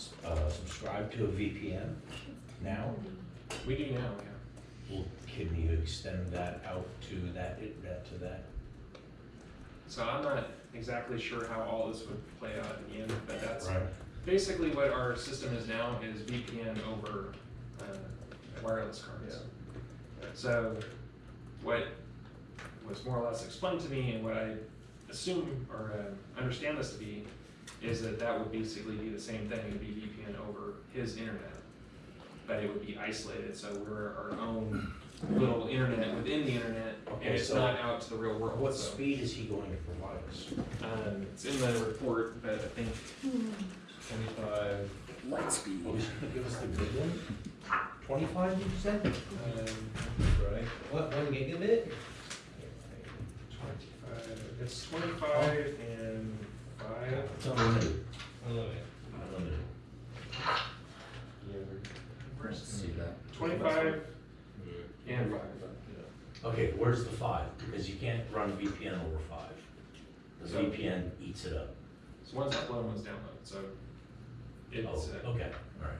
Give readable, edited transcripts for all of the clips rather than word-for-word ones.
subscribe to a VPN now? We do now, yeah. Well, can you extend that out to that, to that? So I'm not exactly sure how all this would play out in the end, but that's Right. basically what our system is now, is VPN over wireless cards. Yeah. So what was more or less explained to me, and what I assume or understand this to be, is that that would basically be the same thing. It would be VPN over his internet, but it would be isolated, so we're our own little internet within the internet, Okay, and it's so not out to the real world. What so, speed is he going to provide us? it's in the report, but I think 25. Light speed. Oh, he's gonna give us the good one? 25, did you say? Right. What, 1 gigabit? 25. It's 25 and 5. It's unlimited. Unlimited. Unlimited. Let's see that. 25 and 5. Okay, where's the 5? Because you can't run VPN over 5. The So- VPN eats it up. So one's upload, one's download. So it's Oh, okay, all right.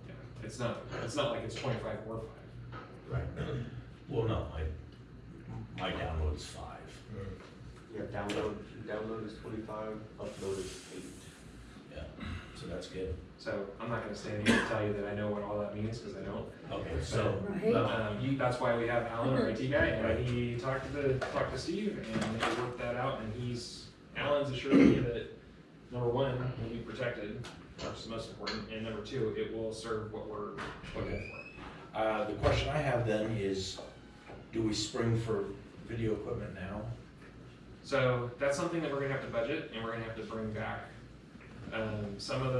yeah, it's not like it's 25 or 5. Right. Well, no, my download's 5. Yeah, download is 25, upload is 8. Yeah, so that's good. So I'm not going to stand here and tell you that I know what all that means, because I don't. Okay, so, Right. That's why we have Alan, our IT guy, and he talked to Steve, and they worked that out. And Alan's assured me that number one, will be protected, which is most important, and number two, it will serve what we're looking for. the question I have then is, do we spring for video equipment now? So that's something that we're gonna have to budget, and we're gonna have to bring back. Some of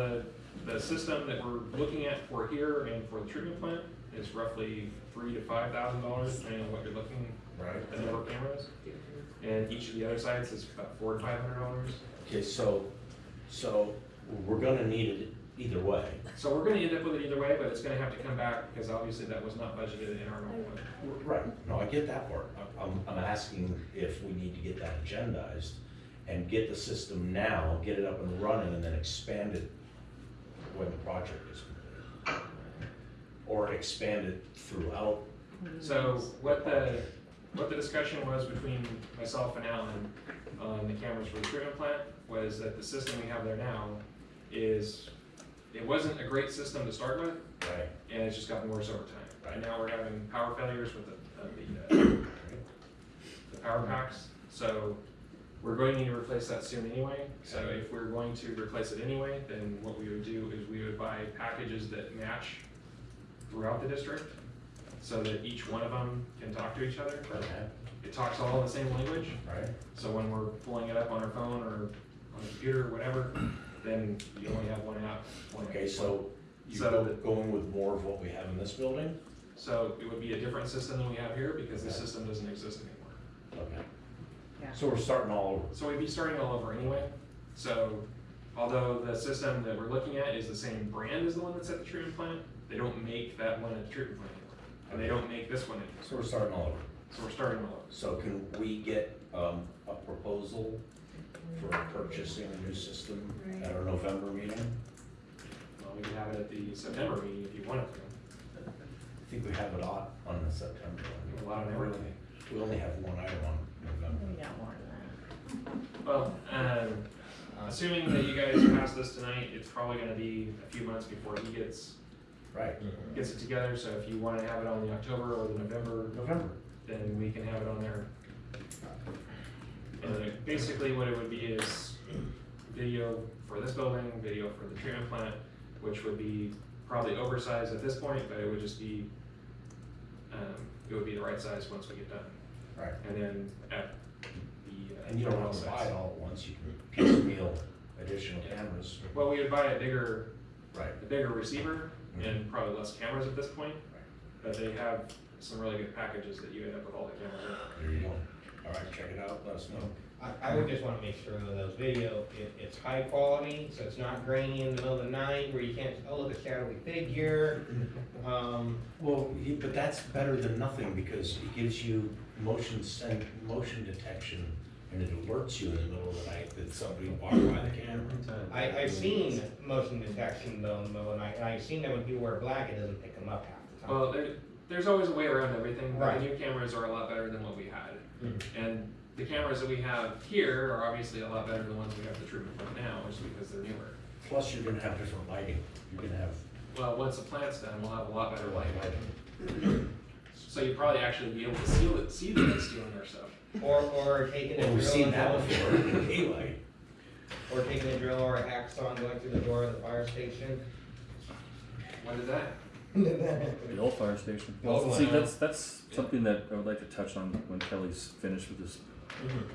the system that we're looking at for here and for the treatment plant is roughly $3,000 to $5,000, depending on what you're looking Right. at, the number of cameras. And each of the other sites is about $400 to $500. Okay, so we're gonna need it either way. So we're gonna end up with it either way, but it's gonna have to come back, because obviously that was not budgeted in our normal budget. Right, no, I get that part. I'm asking if we need to get that agendized and get the system now, get it up and running, and then expand it when the project is complete. Or expand it throughout. So what the discussion was between myself and Alan on the cameras for the treatment plant was that the system we have there now it wasn't a great system to start with, Right. and it's just gotten worse over time. Right now we're having power failures with the power packs, so we're going to need to replace that soon anyway. So if we're going to replace it anyway, then what we would do is we would buy packages that match throughout the district, so that each one of them can talk to each other. Okay, It talks all in the same language, right. so when we're pulling it up on our phone or on the computer or whatever, then you only have one app. Okay, so going with more of what we have in this building? So it would be a different system than we have here, because the system doesn't exist anymore. Okay. Yeah. So we're starting all over. So we'd be starting all over anyway. So although the system that we're looking at is the same brand as the one that's at the treatment plant, they don't make that one at the treatment plant anymore. And they don't make this one anymore. So we're starting all over. So we're starting all over. So can we get a proposal for purchasing a new system at our November meeting? Well, we could have it at the September meeting if you wanted to. I think we have it on the September A one. lot of everything. We only have one item on November. We got more than that. Well, assuming that you guys pass this tonight, it's probably gonna be a few months before he gets Right, it together. So if you wanna have it on the October or the November, then we can have it on there. And basically what it would be is video for this building, video for the treatment plant, which would be probably oversized at this point, but it would just be, it would be the right size once we get done. right. And then at the. And you don't have to buy it all at once, you can piecemeal additional cameras. Well, we would buy a bigger Right. Receiver and probably less cameras at this point, but they have some really good packages that you end up with all the cameras in. There you go. All right, check it out, let us know. I would just wanna make sure that those video, it's high quality, so it's not grainy in the middle of the night where you can't, oh, look, a shadowy figure. Well, but that's better than nothing because it gives you motion detection and it alerts you in the middle of the night that somebody walked by the camera. I've seen motion detection though in the middle of the night, and I've seen that when people wear black, it doesn't pick them up half the time. Well, there's always a way around everything, but Right. the new cameras are a lot better than what we had. Mhm. And the cameras that we have here are obviously a lot better than the ones we have at the treatment plant now, just because they're newer. Plus, you're gonna have different lighting. You're gonna have Well, once the plant's done, we'll have a lot better lighting. So you probably actually be able to see that it's stealing our stuff. Or taking a Well, we've drill seen and that going- before in daylight. Or taking a drill or a hacksaw and going through the door of the fire station. What is that? The old fire station. Old See, one. that's something that I would like to touch on when Kelly's finished with this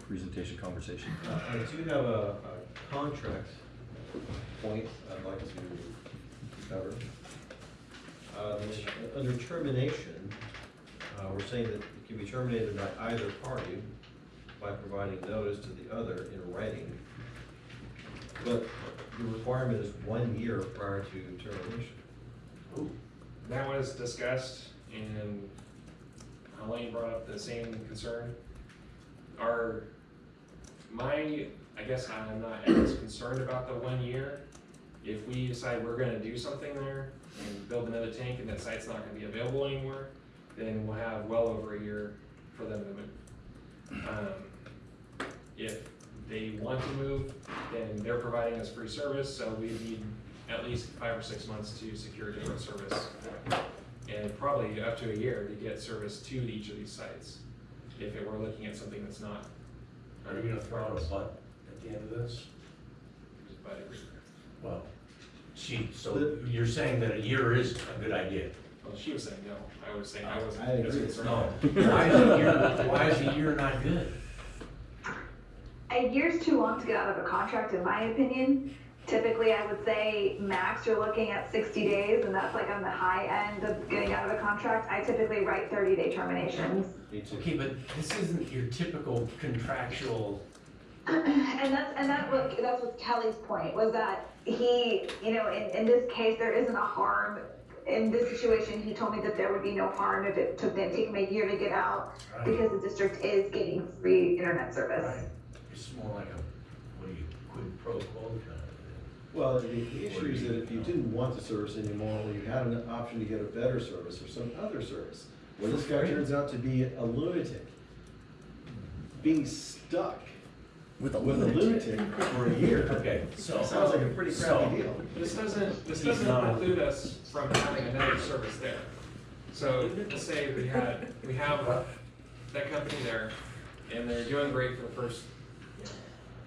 presentation conversation. I do have a contract point I'd like to cover. Under termination, we're saying that it can be terminated by either party by providing notice to the other in writing. But the requirement is 1 year prior to termination. That was discussed, and Elaine brought up the same concern. I guess I'm not as concerned about the 1 year. If we decide we're gonna do something there and build another tank and that site's not gonna be available anymore, then we'll have well over a year for them to move. If they want to move, then they're providing us free service, so we need at least 5 or 6 months to secure different service. And probably up to a year to get service to each of these sites, if it were looking at something that's not. Are you gonna throw out a butt at the end of this? Just by agreement. Well, so you're saying that a year is a good idea? Well, she was saying no, I was saying I wasn't. I agree. as concerned. No. Why is a year not good? A year's too long to get out of a contract, in my opinion. Typically, I would say max you're looking at 60 days, and that's like on the high end of getting out of a contract. I typically write 30-day terminations. Me too. Okay, but this isn't your typical contractual. And that's what Kelly's point was, that he, in this case, there isn't a harm. In this situation, he told me that there would be no harm if it took him a year to get out, Right. because the district is getting free internet service. Right. It's more like quid pro quo kind of thing. Well, the issue is that if you didn't want the service anymore, or you had an option to get a better service or some other service, well, this guy turns out to be a lunatic, being stuck With a with a lunatic for a year. Okay, so. Sounds like a pretty crappy deal. This doesn't He's not- preclude us from having another service there. So let's say we have that company there, and they're doing great for the first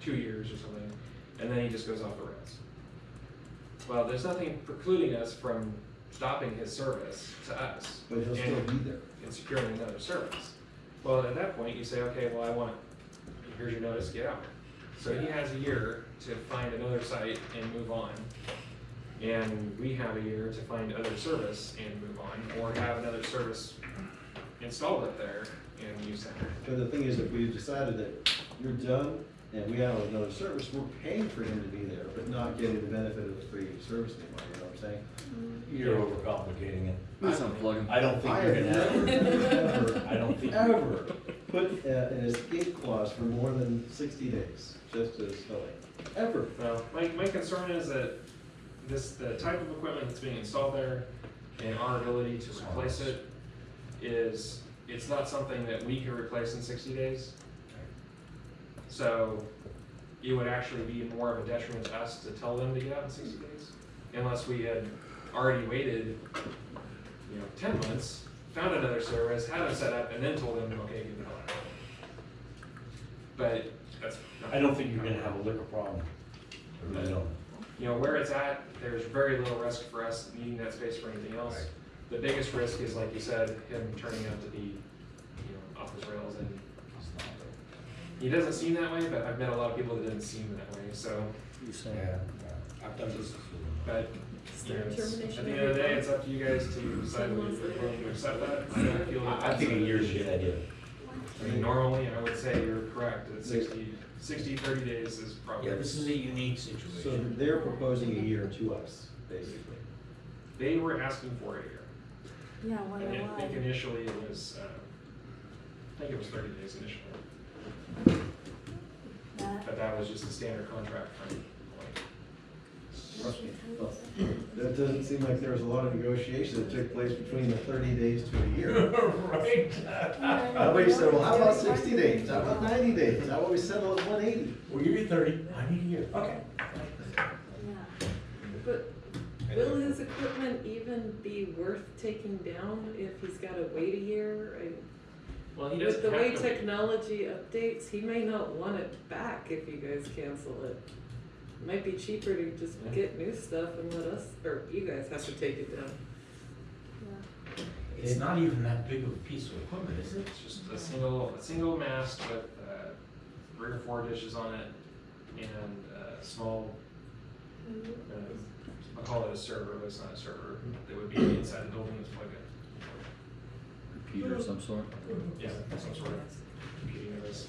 2 years or something, and then he just goes off the rails. Well, there's nothing precluding us from stopping his service to us. But he'll still be there. And securing another service. Well, at that point, you say, okay, well, here's your notice, get out. So he has a year to find another site and move on. And we have a year to find other service and move on, or have another service installed up there and use that. But the thing is, if we decided that you're done and we have another service, we're paying for him to be there, but not getting the benefit of the free service anymore, you know what I'm saying? You're overcomplicating it. Let's unplug him. I don't think I you're have gonna never, have. I don't think. ever put an escape clause for more than 60 days, just as silly, ever. Well, my concern is that the type of equipment that's being installed there and our ability to replace it it's not something that we can replace in 60 days. So it would actually be more of a detriment to us to tell them to get out in 60 days, unless we had already waited, 10 months, found another service, had them set up, and then told them, okay, get the hell out. But that's. I don't think you're gonna have a liquor problem. I really don't. Where it's at, there's very little risk for us needing that space for anything else. Right. The biggest risk is, like you said, him turning out to be, off his rails, and he doesn't seem that way, but I've met a lot of people that didn't seem that way, so. You saying? Yeah, I've done this. But, at the end of the day, it's up to you guys to decide whether you're willing to accept that. I don't feel that I think a year's a good idea. I mean, normally, I would say you're correct, that 30 days is probably. Yeah, this is a unique So situation. they're proposing a year to us, basically. They were asking for a year. Yeah, why, And I think why? initially it was, I think it was 30 days initially. but that was just a standard contract from like, That doesn't seem like there was a lot of negotiation that took place between the 30 days to a year. Right. Nobody said, well, how about 60 days? How about 90 days? How about we settle at 180? We'll give you 30, I need a year. Okay. Yeah. But will his equipment even be worth taking down if he's gotta wait a year? well, he With doesn't the way have to. technology updates, he may not want it back if you guys cancel it. It might be cheaper to just Yeah. get new stuff and let us, or you guys have to take it down. It's not even that big of a piece of equipment, is it? It's just a single mast with 3 or 4 dishes on it and a small, I'll call it a server, but it's not a server. It would be inside the building, it's like Repeater of some sort. yeah, some sort of computing device.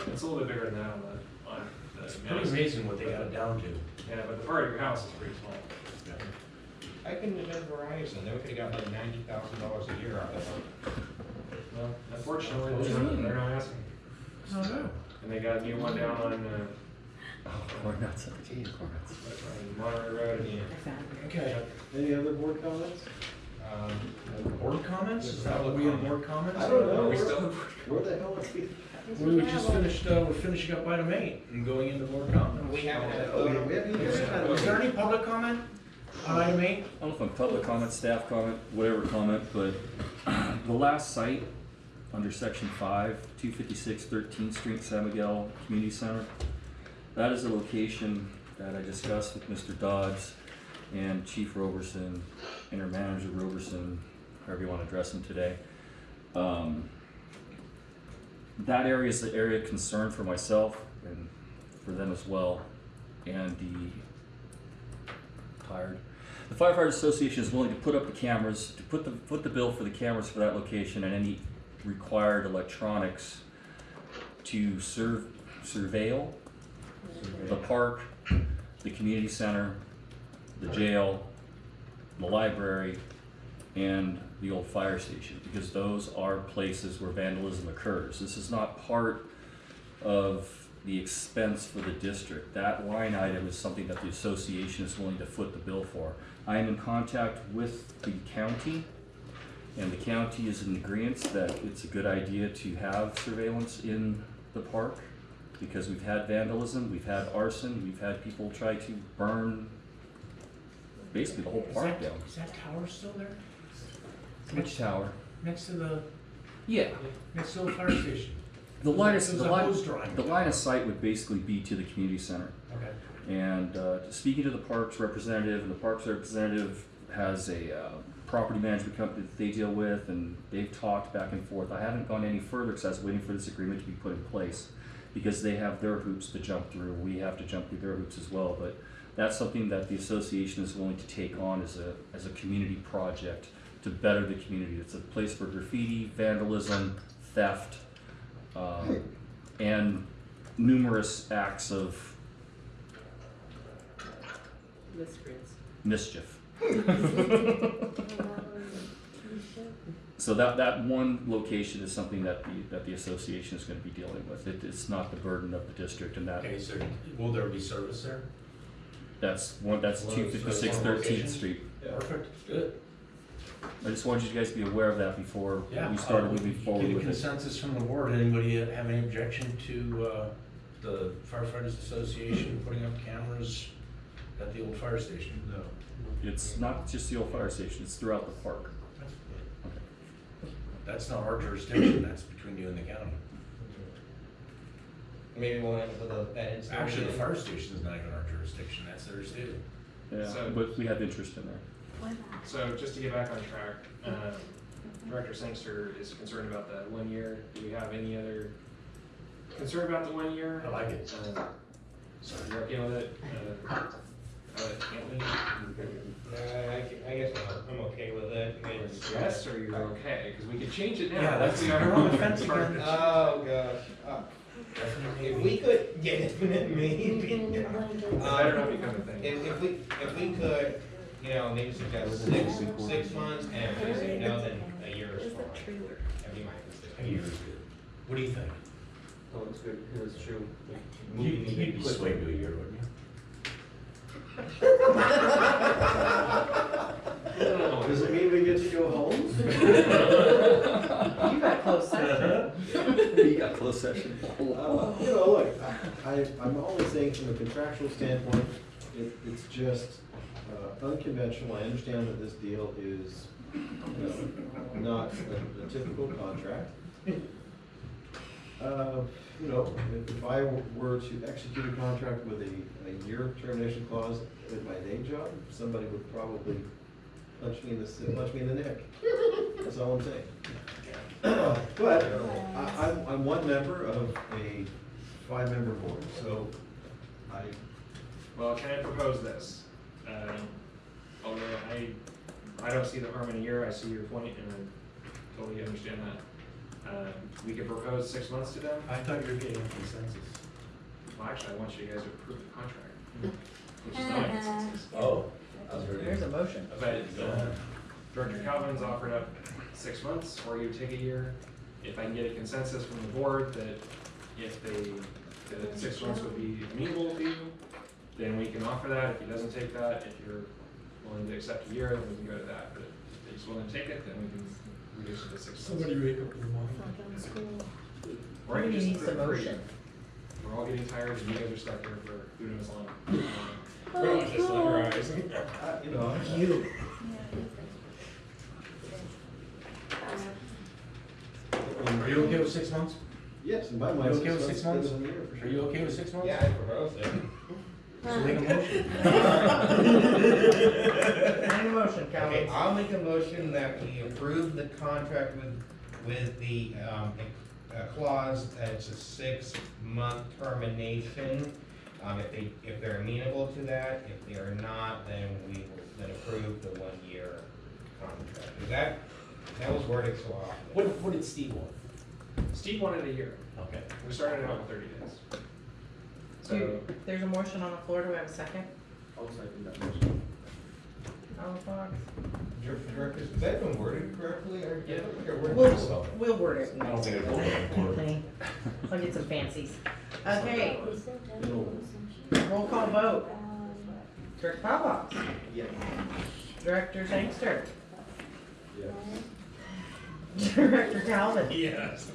It's a little bit bigger than that on the It's pretty mast. amazing what they got it down to. Yeah, but the part of your house is pretty small. I couldn't have done Verizon, they could've got like $90,000 a year out of it. Well, unfortunately, What do you mean? they're not asking. Oh, no. And they got a new one down on Corn nuts, I hate corn nuts. Monterey Road. And Okay. Any other board comments? Board comments? Is that what we have board comments? I don't know. Are we still? Where the hell is he? We just finished, we're finishing up item 8 and going into board comments. We haven't had. Oh, we haven't even had Was there any public comment on item 8? I don't know if I'm public comment, staff comment, whatever comment, but the last site under section 5, 256 13th Street, San Miguel Community Center, that is a location that I discussed with Mr. Dodds and Chief Roberson, and our manager Roberson, however you want to address him today. That area is the area of concern for myself and for them as well, and the Firefighters Association is willing to put up the cameras, to put the bill for the cameras for that location and any required electronics to surveil the park, the community center, the jail, the library, and the old fire station, because those are places where vandalism occurs. This is not part of the expense for the district. That line item is something that the association is willing to foot the bill for. I am in contact with the county, and the county is in agreement that it's a good idea to have surveillance in the park, because we've had vandalism, we've had arson, we've had people try to burn basically the whole park down. Is that tower still there? Which tower? Next to the Yeah. fire station? The line of, There's the a line, hose drawing. the line of sight would basically be to the community center. Okay. And speaking to the parks representative, and the parks representative has a property management company that they deal with, and they've talked back and forth. I haven't gone any further because I was waiting for this agreement to be put in place, because they have their hoops to jump through. We have to jump through their hoops as well. But that's something that the association is willing to take on as a community project to better the community. It's a place for graffiti, vandalism, theft, and numerous acts of mischief. So that one location is something that the association is going to be dealing with. It's not the burden of the district, and that Okay, so will there be service there? that's 256 one 13th location? Street. Perfect, good. I just wanted you guys to be aware of that before Yeah. we started moving forward Get a with it. consensus from the board. Anybody have any objection to the Firefighters Association putting up cameras at the old fire station? No. It's not just the old fire station, it's throughout the park. That's not our jurisdiction, that's between you and the county. Maybe we'll have to put that in. Actually, the fire station is not even our jurisdiction, that's theirs too. Yeah, So- but we have interest in there. So just to get back on track, Director Sangster is concerned about the 1 year. Do we have any other concern about the 1 year? I like it. So you're okay with it? Anthony? I guess I'm okay with it. It's- Yes, or you're okay? Because we could change it now. Yeah, that's- you're on the fence again. Oh, gosh. If we could get it, maybe. It better not become a thing. If we could, maybe suggest 6 months, and if we say no, then a year is fine. That'd be my A consideration. year is good. What do you think? That looks good, yeah, that's true. Like, You'd moving be equipment. swayed to a year, wouldn't you? Does it mean we get to go home? You got close session. You got closed session. You know, look, I'm only saying from a contractual standpoint, it's just unconventional. I understand that this deal is, not a typical contract. You know, if I were to execute a contract with a year termination clause at my day job, somebody would probably punch me in the neck. That's all I'm saying. But I'm one member of a 5-member board, so Well, can I propose this? Although I don't see the harm in a year, I see your point, and I totally understand that. We could propose 6 months to them. I thought you were getting a consensus. Well, actually, I want you guys to approve the contract, which is not a consensus. Oh. There's a motion. But Director Calvin's offered up 6 months, or you take a year. If I can get a consensus from the board that if that 6 months would be amenable to you, then we can offer that. If he doesn't take that, if you're willing to accept a year, then we can go to that. But if he's willing to take it, then we can reduce it to 6 months. Somebody wake up in the morning. Or you just Needs a approve it. motion. We're all getting tired, and you guys are stuck here for who knows long. Oh, Just summarize. you know, You. Are you okay with 6 months? yes, in my mind, You okay with 6 months? better than a year, for Are sure. you okay with 6 months? Yeah, I propose it. So make a motion. Any motion, Okay, Calvin? I'll make a motion that we approve the contract with the, clause that it's a 6-month termination. If they're amenable to that, if they are not, then we will then approve the 1-year contract. Is that was worded so often. What did Steve want? Steve wanted a year. Okay. We started out with 30 days. So, There's a motion on the floor, do we have a second? I'll second that motion. Alan Fox? Director, has that been worded correctly, or? Yeah. We'll word it. I don't think it'll work. I'll get some fancies. Okay, roll call vote. Director Pavlox? Yeah. Director Sangster? Yeah. Director Calvin? Yes.